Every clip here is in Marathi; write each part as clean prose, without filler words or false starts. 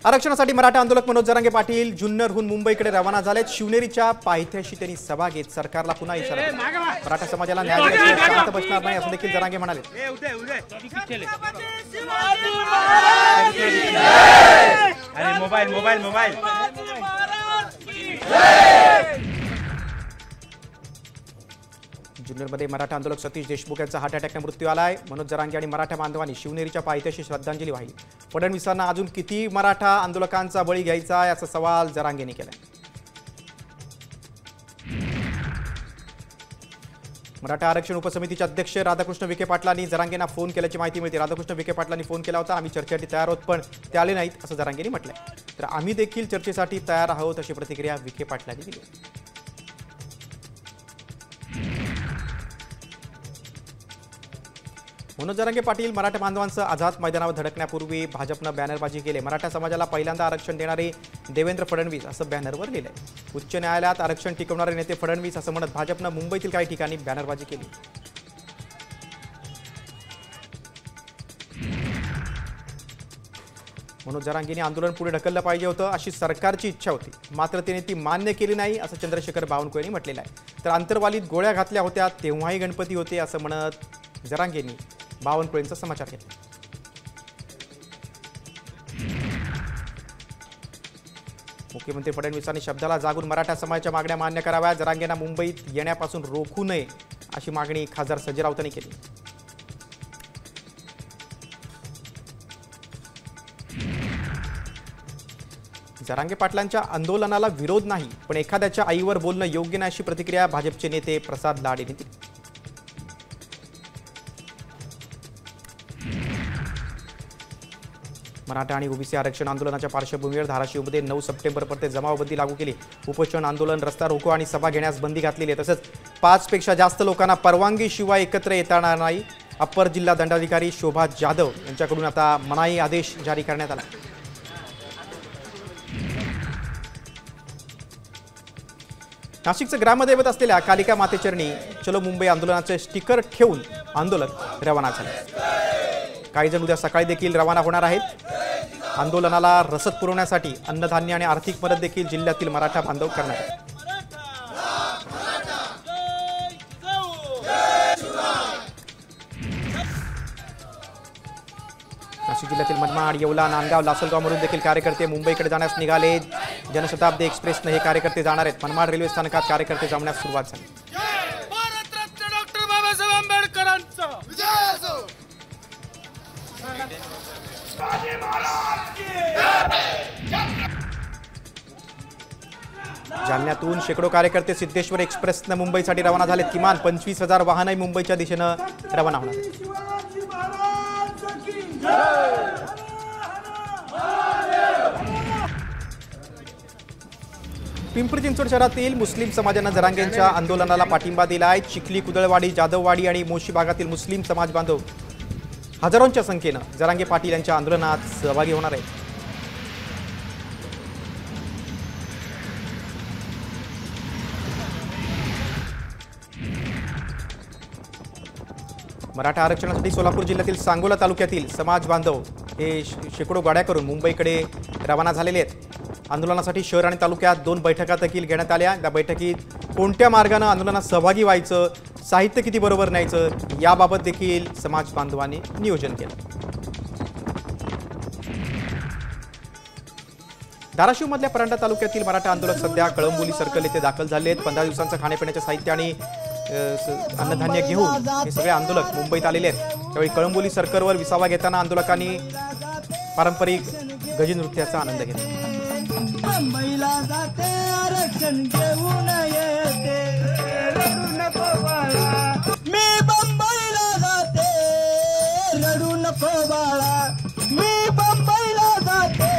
आरक्षणासाठी मराठा आंदोलक मनोज जरांगे पाटील जुन्नरहून मुंबईकडे रवाना झालेत। शिवनेरीच्या पायथ्याशी त्यांनी सभा घेत सरकारला पुन्हा इशारा दिला। मराठा समाजाला न्याय मिळाल्याशिवाय शांत बसणार नाही असं देखील जरांगे म्हणाले। जुन्नरमध्ये मराठा आंदोलक सतीश देशमुख यांचा हार्ट अटॅकने मृत्यू आलाय। मनोज जरांगे आणि मराठा बांधवांनी शिवनेरीच्या पायथ्याशी श्रद्धांजली वाहिली। फडणवीसांना अजून किती मराठा आंदोलकांचा बळी घ्यायचा आहे असा सवाल जरांगेंनी केलाय। मराठा आरक्षण उपसमितीचे अध्यक्ष राधाकृष्ण विखे पाटलांनी जरांगेंना फोन केल्याची माहिती मिळते। राधाकृष्ण विखे पाटलांनी फोन केला होता, आम्ही चर्चेसाठी तयार आहोत पण ते आले नाहीत असं जरांगेंनी म्हटलंय। तर आम्ही देखील चर्चेसाठी तयार आहोत अशी प्रतिक्रिया विखे पाटलांनी दिली। मनोज जरांगे पाटील मराठा बांधवांचं आझाद मैदानावर धडकण्यापूर्वी भाजपनं बॅनरबाजी केली। मराठा समाजाला पहिल्यांदा आरक्षण देणारे देवेंद्र फडणवीस असं बॅनरवर लिहिलंय। उच्च न्यायालयात आरक्षण टिकवणारे नेते फडणवीस असं म्हणत भाजपनं मुंबईतील काही ठिकाणी बॅनरबाजी केली। मनोज जरांगेंनी आंदोलन पुढे ढकललं पाहिजे होतं अशी सरकारची इच्छा होती, मात्र त्याने ती मान्य केली नाही असं चंद्रशेखर बावनकुळेंनी म्हटलेलं आहे। तर अंतरवालीत गोळ्या घातल्या होत्या तेव्हाही गणपती होते असं म्हणत जरांगेंनी बावनकुळेंचा समाचार घेतला। मुख्यमंत्री फडणवीसांनी शब्दाला जागून मराठा समाजाच्या मागण्या मान्य कराव्या, जरांगेंना मुंबईत येण्यापासून रोखू नये अशी मागणी खासदार संजय राऊतांनी केली। जरांगे पाटलांच्या आंदोलनाला विरोध नाही पण एखाद्याच्या आईवर बोलणं योग्य नाही अशी प्रतिक्रिया भाजपचे नेते प्रसाद लाड यांनी दिली। मराठा आणि ओबीसी आरक्षण आंदोलनाच्या पार्श्वभूमीवर धाराशिवमध्ये 9 सप्टेंबरपर्यंत जमावबंदी लागू केली। उपोषण आंदोलन, रस्ता रोको आणि सभा घेण्यास बंदी घातलेली आहे। तसंच 5 पेक्षा जास्त लोकांना परवानगी शिवाय एकत्र येता येणार नाही। अप्पर जिल्हा दंडाधिकारी शोभा जाधव यांच्याकडून आता मनाई आदेश जारी करण्यात आला। नाशिकचं ग्रामदैवत असलेल्या कालिका मातेचरणी चलो मुंबई आंदोलनाचे स्टिकर ठेवून आंदोलक रवाना झाले। काही जण उद्या सकाळी देखील रवाना होणार आहेत। आंदोलनाला रसद पुरवण्यासाठी अन्नधान्य आणि आर्थिक मदत देखील जिल्ह्यातील मराठा बांधव करणार आहेत। नाशिक जिल्ह्यातील मनमाड, येवला, नांदगाव, लासलगावमधून देखील कार्यकर्ते मुंबईकडे जाण्यास निघाले। जनशताब्दी एक्सप्रेसने हे कार्यकर्ते जाणार आहेत। मनमाड रेल्वे स्थानकात कार्यकर्ते जमण्यास सुरुवात झाली। भारतरत्न डॉक्टर बाबासाहेब आंबेडकरांचा विजय असो। जालन्यातून शेकडो कार्यकर्ते सिद्धेश्वर एक्सप्रेसने मुंबईसाठी रवाना झालेत। किमान 25,000 वाहनही मुंबईच्या दिशेने रवाना होणार आहेत। पिंपरी चिंचवड शहरातील मुस्लिम समाजाने जरांगेंच्या आंदोलनाला पाठिंबा दिलाय। चिखली, कुदळवाडी, जाधववाडी आणि मोशी भागातील मुस्लिम समाज बांधव हजारोंच्या संख्येने जरांगे पाटील यांच्या आंदोलनात सहभागी होणार आहेत। मराठा आरक्षणासाठी सोलापूर जिल्ह्यातील सांगोला तालुक्यातील समाज बांधव हे शेकडो गाड्या करून मुंबईकडे रवाना झालेले आहेत। आंदोलनासाठी शहर आणि तालुक्यात 2 बैठका देखील घेण्यात आल्या। या बैठकीत कोणत्या मार्गाने आंदोलनात सहभागी व्हायचं, साहित्य किती बरोबर न्यायचं याबाबत देखील समाज बांधवांनी नियोजन केलं। धाराशिवमधल्या परांडा तालुक्यातील मराठा आंदोलक सध्या कळंबोली सर्कल येथे दाखल झाले आहेत। 15 दिवसांचं खाण्यापिण्याचे साहित्य आणि अन्नधान्य घेऊन हे सगळे आंदोलक मुंबईत आलेले आहेत। त्यावेळी कळंबोली सर्कलवर विसावा घेताना आंदोलकांनी पारंपरिक गजी नृत्याचा आनंद घेतला। मुंबईला जाते आरक्षण घेऊन येते, रडू नको बाळा, मी मुंबईला जाते, रडू नको बाळा, मी मुंबईला जाते।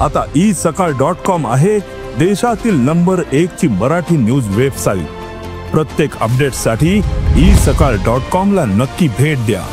आता isakal.com आहे देशातील नंबर 1 ची मराठी न्यूज वेबसाईट। प्रत्येक अपडेटसाठी isakal.com ला नक्की भेट द्या।